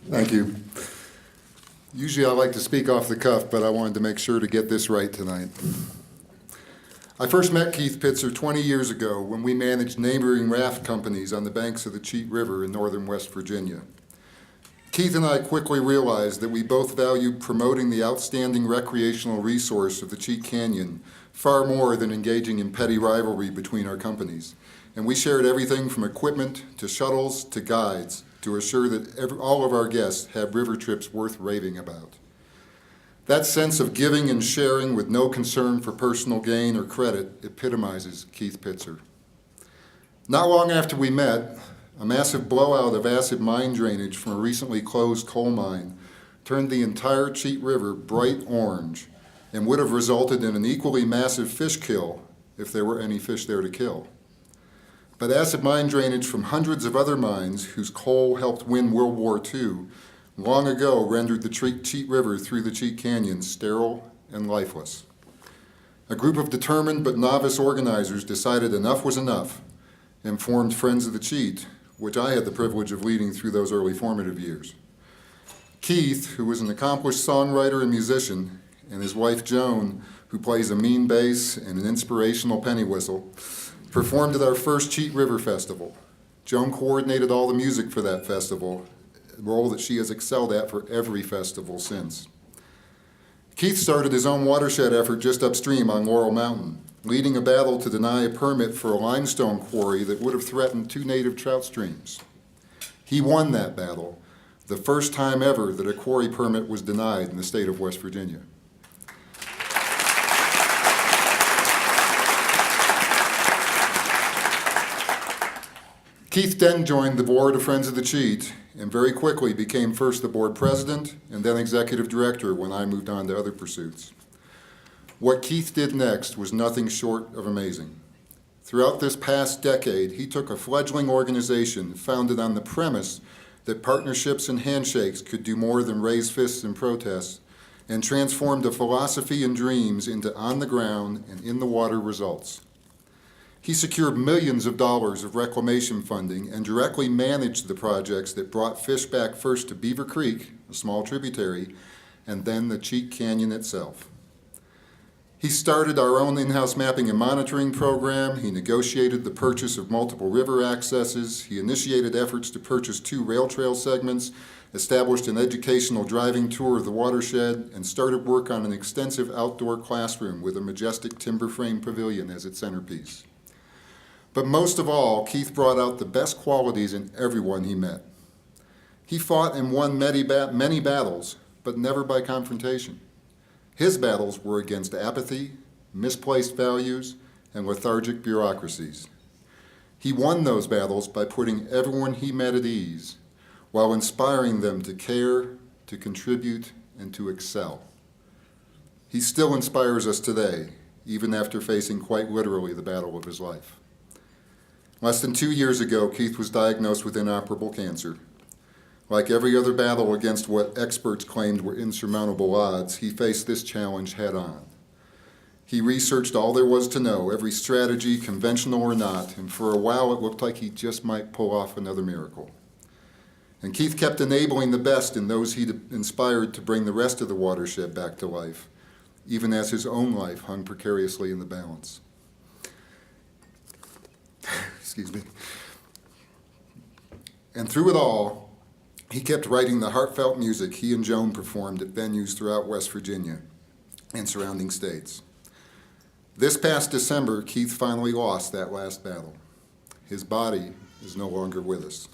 Thank you. Usually I like to speak off the cuff, but I wanted to make sure to get this right tonight. I first met Keith Pitzer 20 years ago when we managed neighboring raft companies on the banks of the Cheat River in northern West Virginia. Keith and I quickly realized that we both valued promoting the outstanding recreational resource of the Cheat Canyon far more than engaging in petty rivalry between our companies. And we shared everything from equipment to shuttles to guides to assure that all of our guests have river trips worth raving about. That sense of giving and sharing with no concern for personal gain or credit epitomizes Keith Pitzer. Not long after we met, a massive blowout of acid mine drainage from a recently closed coal mine turned the entire Cheat River bright orange and would have resulted in an equally massive fish kill if there were any fish there to kill. But acid mine drainage from hundreds of other mines whose coal helped win World War II long ago rendered the Cheat River through the Cheat Canyon sterile and lifeless. A group of determined but novice organizers decided enough was enough and formed Friends of the Cheat, which I had the privilege of leading through those early formative years. Keith, who was an accomplished songwriter and musician, and his wife Joan, who plays a mean bass and an inspirational penny whistle, performed at our first Cheat River Festival. Joan coordinated all the music for that festival, a role that she has excelled at for every festival since. Keith started his own watershed effort just upstream on Laurel Mountain, leading a battle to deny a permit for a limestone quarry that would have threatened 2 native trout streams. He won that battle, the first time ever that a quarry permit was denied in the state of West Virginia. Keith then joined the board of Friends of the Cheat and very quickly became first the board president and then executive director when I moved on to other pursuits. What Keith did next was nothing short of amazing. Throughout this past decade, he took a fledgling organization founded on the premise that partnerships and handshakes could do more than raise fists in protests and transformed a philosophy and dreams into on-the-ground and in-the-water results. He secured millions of dollars of reclamation funding and directly managed the projects that brought fish back first to Beaver Creek, a small tributary, and then the Cheat Canyon itself. He started our own in-house mapping and monitoring program. He negotiated the purchase of multiple river accesses. He initiated efforts to purchase 2 rail trail segments, established an educational driving tour of the watershed, and started work on an extensive outdoor classroom with a majestic timber frame pavilion as its centerpiece. But most of all, Keith brought out the best qualities in everyone he met. He fought and won many battles, but never by confrontation. His battles were against apathy, misplaced values, and lethargic bureaucracies. He won those battles by putting everyone he met at ease, while inspiring them to care, to contribute, and to excel. He still inspires us today, even after facing quite literally the battle of his life. Less than 2 years ago, Keith was diagnosed with inoperable cancer. Like every other battle against what experts claimed were insurmountable odds, he faced this challenge head on. He researched all there was to know, every strategy, conventional or not, and for a while it looked like he just might pull off another miracle. And Keith kept enabling the best in those he'd inspired to bring the rest of the watershed back to life, even as his own life hung precariously in the balance. Excuse me. And through it all, he kept writing the heartfelt music he and Joan performed at venues throughout West Virginia and surrounding states. This past December, Keith finally lost that last battle. His body is no longer with us,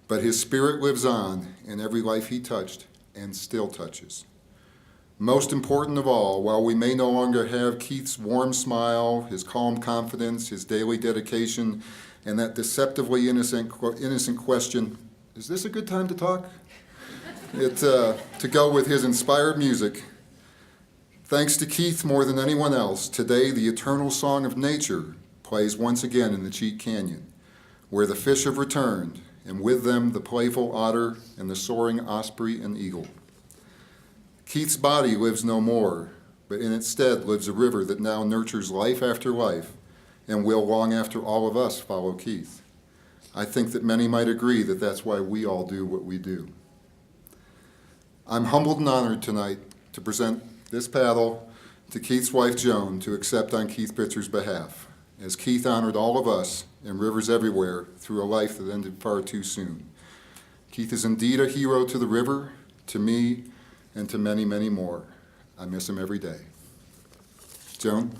but his spirit lives on in every life he touched and still touches. Most important of all, while we may no longer have Keith's warm smile, his calm confidence, his daily dedication, and that deceptively innocent question, is this a good time to talk? To go with his inspired music. Thanks to Keith more than anyone else, today the eternal song of nature plays once again in the Cheat Canyon, where the fish have returned, and with them the playful otter and the soaring osprey and eagle. Keith's body lives no more, but in its stead lives a river that now nurtures life after life and will long after all of us follow Keith. I think that many might agree that that's why we all do what we do. I'm humbled and honored tonight to present this paddle to Keith's wife, Joan, to accept on Keith Pitzer's behalf, as Keith honored all of us in rivers everywhere through a life that ended far too soon. Keith is indeed a hero to the river, to me, and to many, many more. I miss him every day. Joan?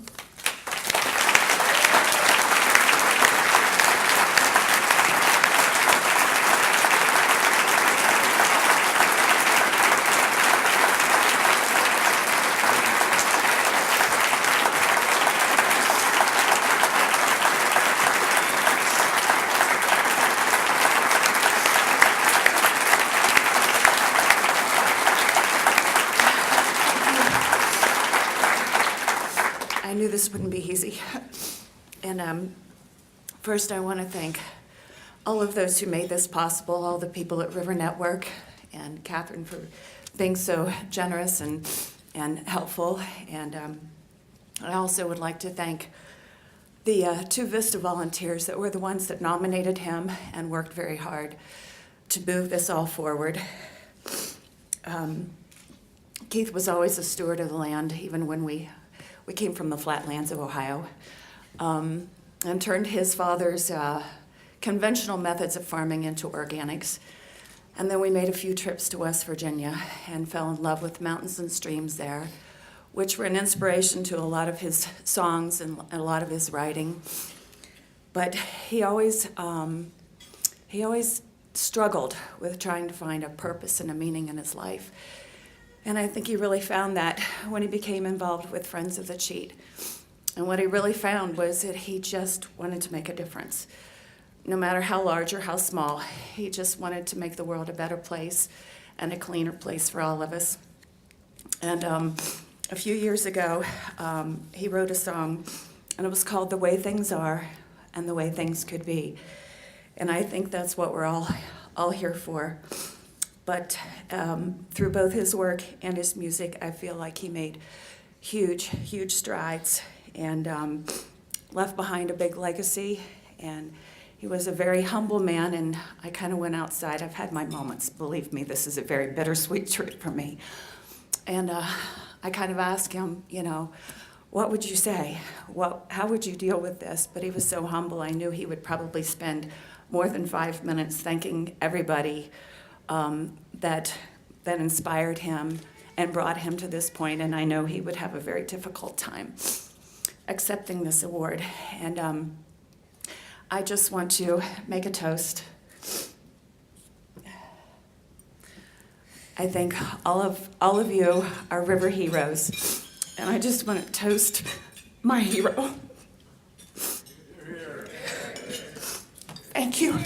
I knew this wouldn't be easy. And first I want to thank all of those who made this possible, all the people at River Network, and Catherine for being so generous and helpful. And I also would like to thank the two Vista volunteers that were the ones that nominated him and worked very hard to move this all forward. Keith was always a steward of the land, even when we came from the flatlands of Ohio, and turned his father's conventional methods of farming into organics. And then we made a few trips to West Virginia and fell in love with mountains and streams there, which were an inspiration to a lot of his songs and a lot of his writing. But he always struggled with trying to find a purpose and a meaning in his life. And I think he really found that when he became involved with Friends of the Cheat. And what he really found was that he just wanted to make a difference. No matter how large or how small, he just wanted to make the world a better place and a cleaner place for all of us. And a few years ago, he wrote a song, and it was called The Way Things Are and the Way Things Could Be. And I think that's what we're all here for. But through both his work and his music, I feel like he made huge, huge strides and left behind a big legacy. And he was a very humble man, and I kind of went outside. I've had my moments. Believe me, this is a very bittersweet trip for me. And I kind of asked him, what would you say? How would you deal with this? But he was so humble, I knew he would probably spend more than 5 minutes thanking everybody that inspired him and brought him to this point, and I know he would have a very difficult time accepting this award. And I just want to make a toast. I think all of you are river heroes, and I just want to toast my hero. Thank you.